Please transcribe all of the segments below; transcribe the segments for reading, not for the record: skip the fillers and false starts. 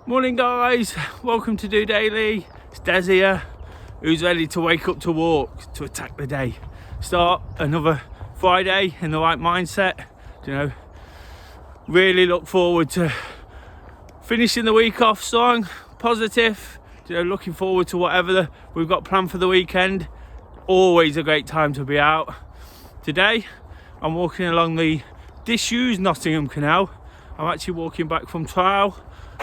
Morning guys, welcome to DOdaily. It's Des here, who's ready to wake up to walk, to attack the day. Start another Friday in the right mindset, really look forward to finishing the week off strong, positive, looking forward to whatever we've got planned for the weekend. Always a great time to be out. Today, I'm walking along the disused Nottingham Canal. I'm actually walking back from Trial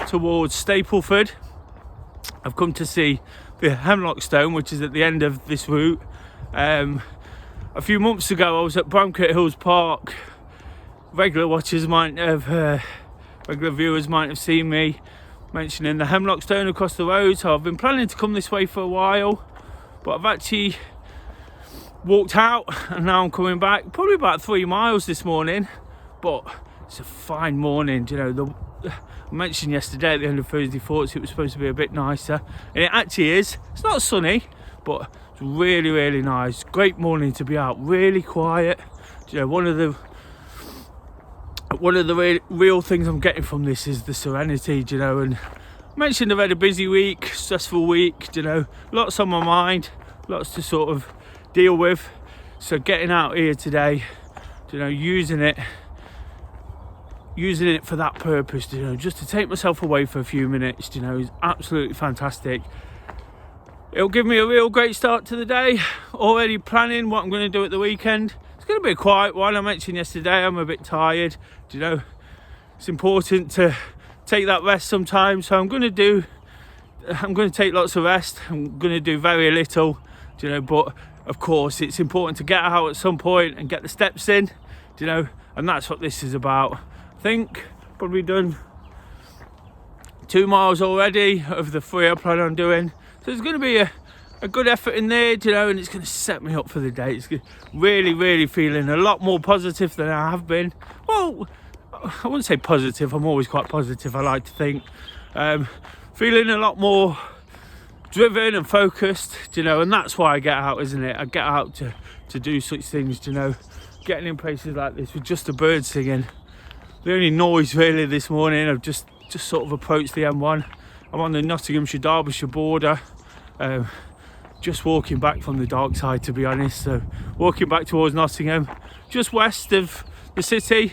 towards Stapleford. I've come to see the Hemlock stone, which is at the end of this route. A few months ago I was at Bramcote Hills Park. Regular viewers might have seen me mentioning the Hemlock stone across the road, so I've been planning to come this way for a while, but I've actually walked out and now I'm coming back, probably about 3 miles this morning, but it's a fine morning. I mentioned yesterday at the end of Thursday Thoughts it was supposed to be a bit nicer, and it actually is. It's not sunny, but it's really, really nice. Great morning to be out, really quiet. One of the real things I'm getting from this is the serenity, and I mentioned I've had a busy week, stressful week, lots on my mind, lots to sort of deal with. So getting out here today, using it for that purpose, just to take myself away for a few minutes, is absolutely fantastic. It'll give me a real great start to the day. Already planning what I'm going to do at the weekend. It's going to be a quiet one. I mentioned yesterday I'm a bit tired. It's important to take that rest sometimes. So I'm going to take lots of rest. I'm going to do very little, but of course it's important to get out at some point and get the steps in, and that's what this is about. I think probably done 2 miles already of the 3 I plan on doing. So it's going to be a good effort in there, and it's going to set me up for the day. It's really, really feeling a lot more positive than I have been. Well, I wouldn't say positive. I'm always quite positive, I like to think. Feeling a lot more driven and focused, and that's why I get out, isn't it? I get out to do such things, getting in places like this with just the birds singing. The only noise really this morning, I've just sort of approached the M1. I'm on the Nottinghamshire-Derbyshire border, just walking back from the dark side, to be honest. So walking back towards Nottingham, just west of the city,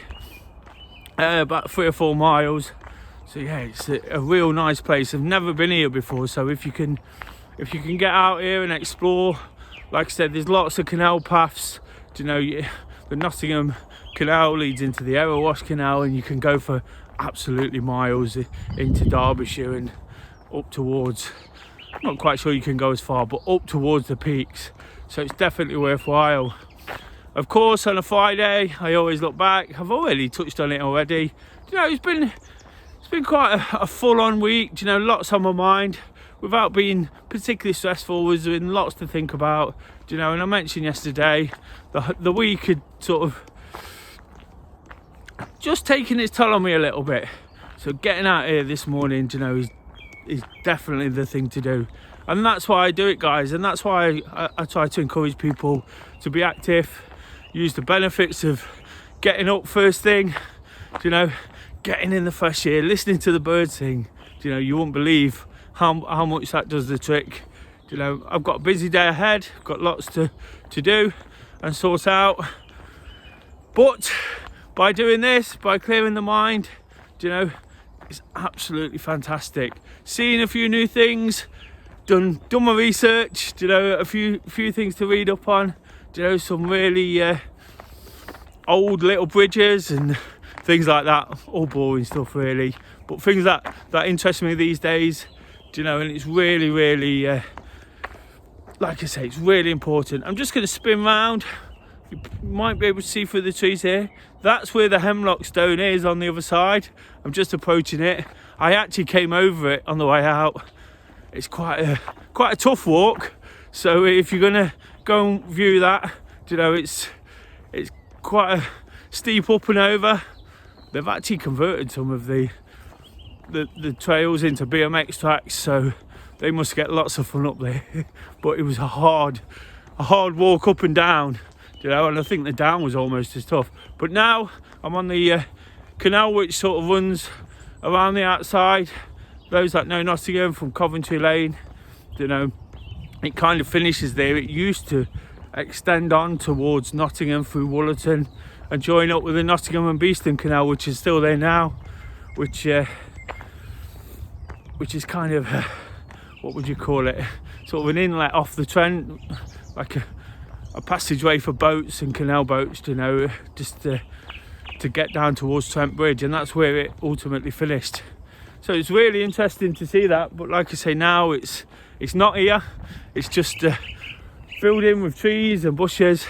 about 3 or 4 miles. So yeah, it's a real nice place. I've never been here before, so if you can get out here and explore, like I said, there's lots of canal paths. The Nottingham Canal leads into the Hemlock Canal, and you can go for absolutely miles into Derbyshire and up towards, I'm not quite sure you can go as far, but up towards the peaks. So it's definitely worthwhile. Of course, on a Friday, I always look back. I've already touched on it already. It's been quite a full-on week. Lots on my mind. Without being particularly stressful, there's been lots to think about. And I mentioned yesterday, the week had sort of just taking its toll on me a little bit. So getting out here this morning, is definitely the thing to do. And that's why I do it, guys. And that's why I try to encourage people to be active, use the benefits of getting up first thing, getting in the fresh air, listening to the birds sing. You won't believe how much that does the trick. I've got a busy day ahead, I've got lots to do and sort out. But by doing this, by clearing the mind, it's absolutely fantastic. Seeing a few new things, done my research, a few things to read up on, some really old little bridges and things like that. All boring stuff really, but things that interest me these days, and it's really, really, like I say, it's really important. I'm just going to spin round. You might be able to see through the trees here. That's where the Hemlock stone is on the other side. I'm just approaching it. I actually came over it on the way out. It's quite a tough walk. So if you're gonna go and view that, it's quite a steep up and over. They've actually converted some of the trails into BMX tracks, so they must get lots of fun up there. But it was a hard walk up and down. And I think the down was almost as tough. But now I'm on the canal, which sort of runs around the outside, those that know Nottingham from Coventry Lane, you know, it kind of finishes there. It used to extend on towards Nottingham through Woollerton and join up with the Nottingham and Beeston Canal, which is still there now, which is kind of what would you call it, sort of an inlet off the Trent, like a passageway for boats and canal boats, you know, just to get down towards Trent Bridge, and that's where it ultimately finished. So it's really interesting to see that, but like I say, now it's not here, it's just filled in with trees and bushes.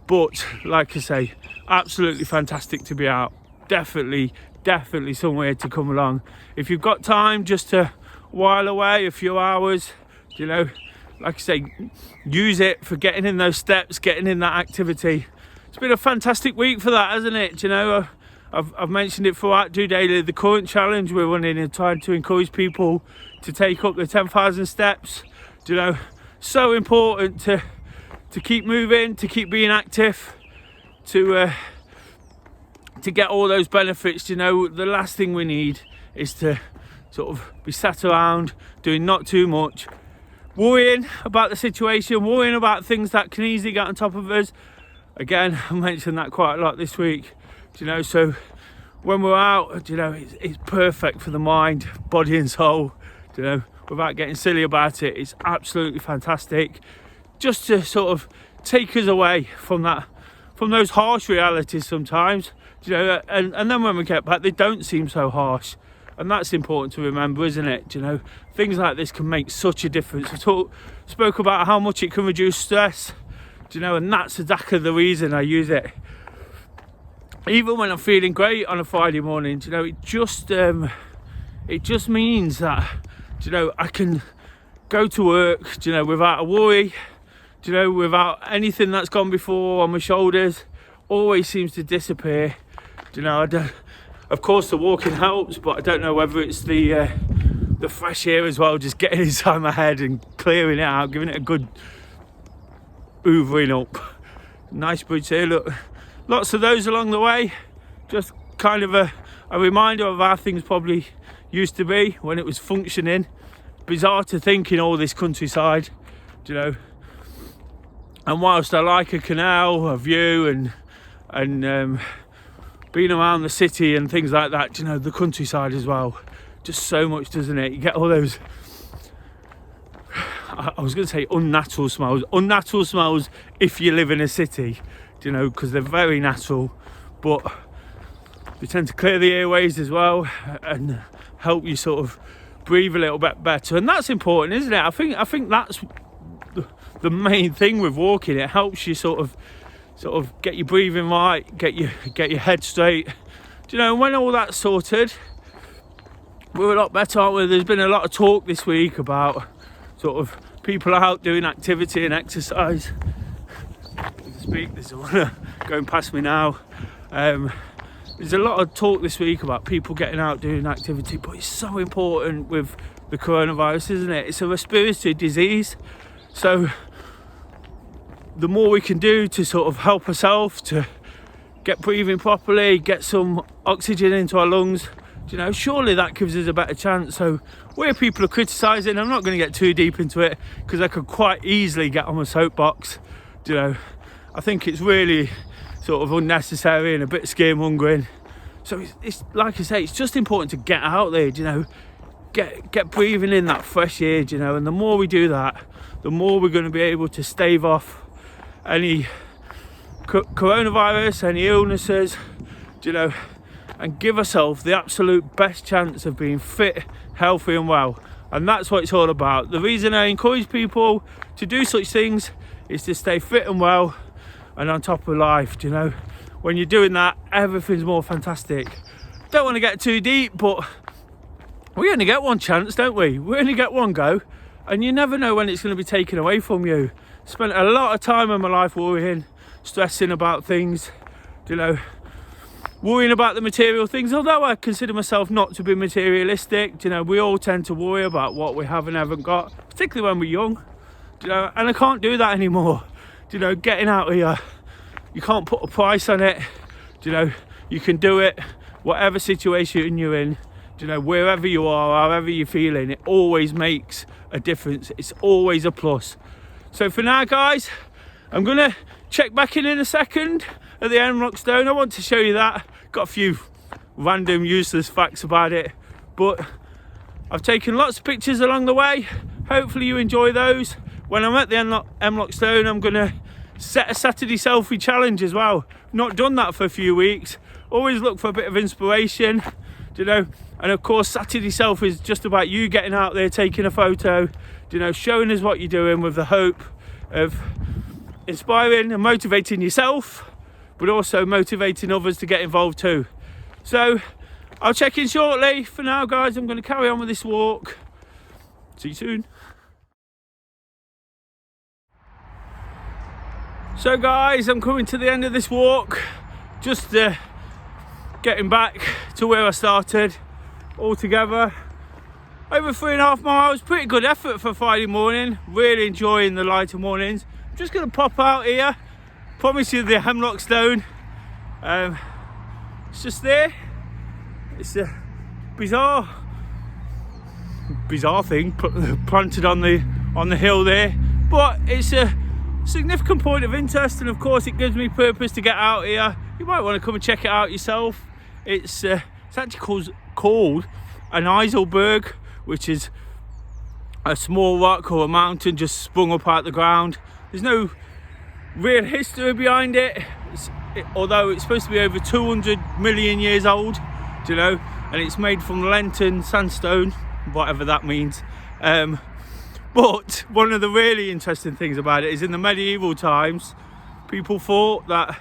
But like I say, absolutely fantastic to be out. Definitely somewhere to come along if you've got time, just to while away a few hours, you know. Like I say, use it for getting in those steps, getting in that activity. It's been a fantastic week for that, hasn't it? You know, I've mentioned it throughout DOdaily, the current challenge we're running and trying to encourage people to take up the 10,000 steps. You know, so important to keep moving, to keep being active, to get all those benefits. You know, the last thing we need is to sort of be sat around doing not too much, worrying about the situation, worrying about things that can easily get on top of us. Again, I mentioned that quite a lot this week, you know, so when we're out, you know, it's perfect for the mind, body and soul, you know, without getting silly about it. It's absolutely fantastic just to sort of take us away from those harsh realities sometimes, you know, and then when we get back, they don't seem so harsh. And that's important to remember, isn't it? You know, things like this can make such a difference. I spoke about how much it can reduce stress, you know, and that's exactly the reason I use it. Even when I'm feeling great on a Friday morning, you know, it just means that, you know, I can go to work, you know, without a worry, you know, without anything that's gone before on my shoulders. Always seems to disappear. You know, of course the walking helps, but I don't know whether it's the fresh air as well, just getting inside my head and clearing it out, giving it a good hoovering up. Nice bridge here, look, lots of those along the way. Just kind of a reminder of how things probably used to be when it was functioning. Bizarre to think in all this countryside, you know. And whilst I like a canal, a view, and being around the city and things like that, you know, the countryside as well, just so much, doesn't it? You get all those, I was going to say unnatural smells if you live in a city, you know, because they're very natural, but they tend to clear the airways as well and help you sort of breathe a little bit better. And that's important, isn't it? I think that's the main thing with walking. It helps you sort of get your breathing right, get your head straight. Do you know, when all that's sorted, we're a lot better, aren't we? There's been a lot of talk this week about sort of people out doing activity and exercise. There's someone going past me now. There's a lot of talk this week about people getting out doing activity, but it's so important with the coronavirus, isn't it? It's a respiratory disease, so the more we can do to sort of help ourselves to get breathing properly, get some oxygen into our lungs, you know, surely that gives us a better chance. So where people are criticising, I'm not going to get too deep into it because I could quite easily get on my soapbox, you know. I think it's really sort of unnecessary and a bit scaremongering. So it's like I say, it's just important to get out there, you know, get breathing in that fresh air, you know, and the more we do that, the more we're going to be able to stave off any coronavirus, any illnesses, you know, and give ourselves the absolute best chance of being fit, healthy and well. And that's what it's all about. The reason I encourage people to do such things is to stay fit and well and on top of life, you know. When you're doing that, everything's more fantastic. Don't want to get too deep, but we only get one chance, don't we? We only get one go, and you never know when it's going to be taken away from you. Spent a lot of time in my life worrying, stressing about things, you know, worrying about the material things. Although I consider myself not to be materialistic, you know, we all tend to worry about what we have and haven't got, particularly when we're young, you know, and I can't do that anymore. You know, getting out here, you can't put a price on it, you know, you can do it whatever situation you're in, you know, wherever you are, however you're feeling, it always makes a difference. It's always a plus. So for now, guys, I'm gonna check back in a second at the Hemlock stone. I want to show you that. Got a few random useless facts about it, but I've taken lots of pictures along the way. Hopefully you enjoy those. When I'm at the Hemlock stone, I'm gonna set a Saturday selfie challenge as well. Not done that for a few weeks. Always look for a bit of inspiration, you know. And of course, Saturday selfie is just about you getting out there, taking a photo, you know, showing us what you're doing with the hope of inspiring and motivating yourself, but also motivating others to get involved too. So I'll check in shortly. For now, guys, I'm going to carry on with this walk. See you soon. So guys, I'm coming to the end of this walk, just getting back to where I started. Altogether over 3.5 miles. Pretty good effort for Friday morning. Really enjoying the lighter mornings. I'm just going to pop out here. Promise you the Hemlock stone. It's just there. It's a bizarre thing planted on the hill there, but it's a significant point of interest, and of course it gives me purpose to get out here. You might want to come and check it out yourself. It's actually called an Eiselberg, which is a small rock or a mountain just sprung up out the ground. There's no real history behind it, although it's supposed to be over 200 million years old, you know, and it's made from Lenten sandstone, whatever that means. But one of the really interesting things about it is in the medieval times, people thought that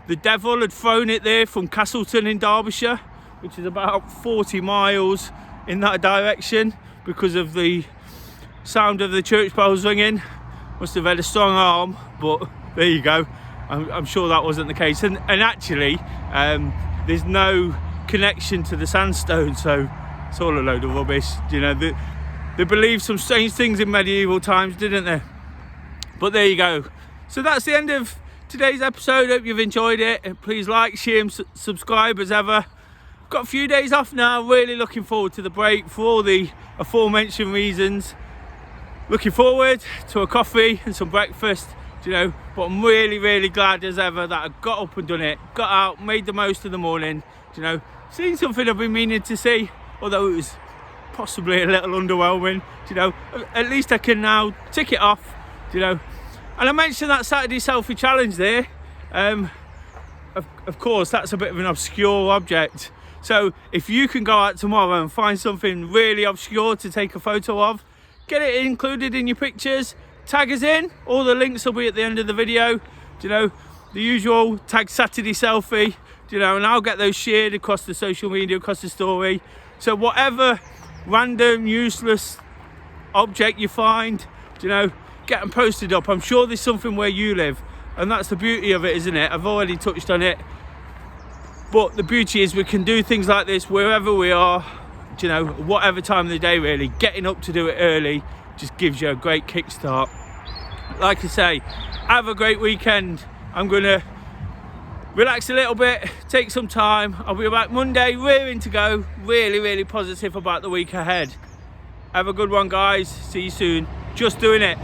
the devil had thrown it there from Castleton in Derbyshire, which is about 40 miles in that direction, because of the sound of the church bells ringing. Must have had a strong arm, but there you go. I'm sure that wasn't the case. And actually, there's no connection to the sandstone, so it's all a load of rubbish. You know, they believed some strange things in medieval times, didn't they? But there you go. So that's the end of today's episode. Hope you've enjoyed it. Please like, share and subscribe as ever. Got a few days off now. Really looking forward to the break for all the aforementioned reasons. Looking forward to a coffee and some breakfast, you know, but I'm really glad as ever that I got up and done it. Got out, made the most of the morning, you know, seen something I've been meaning to see, although it was possibly a little underwhelming, you know. At least I can now tick it off, you know. And I mentioned that Saturday selfie challenge there. Of course, that's a bit of an obscure object. So if you can go out tomorrow and find something really obscure to take a photo of, get it included in your pictures, tag us in. All the links will be at the end of the video, you know, the usual tag Saturday selfie, you know, and I'll get those shared across the social media, across the story. So whatever random useless object you find, you know, get them posted up. I'm sure there's something where you live, and that's the beauty of it, isn't it? I've already touched on it, but the beauty is we can do things like this wherever we are, you know, whatever time of the day really. Getting up to do it early just gives you a great kickstart. Like I say, have a great weekend. I'm gonna relax a little bit, take some time. I'll be back Monday, rearing to go. Really positive about the week ahead. Have a good one, guys. See you soon. Just doing it.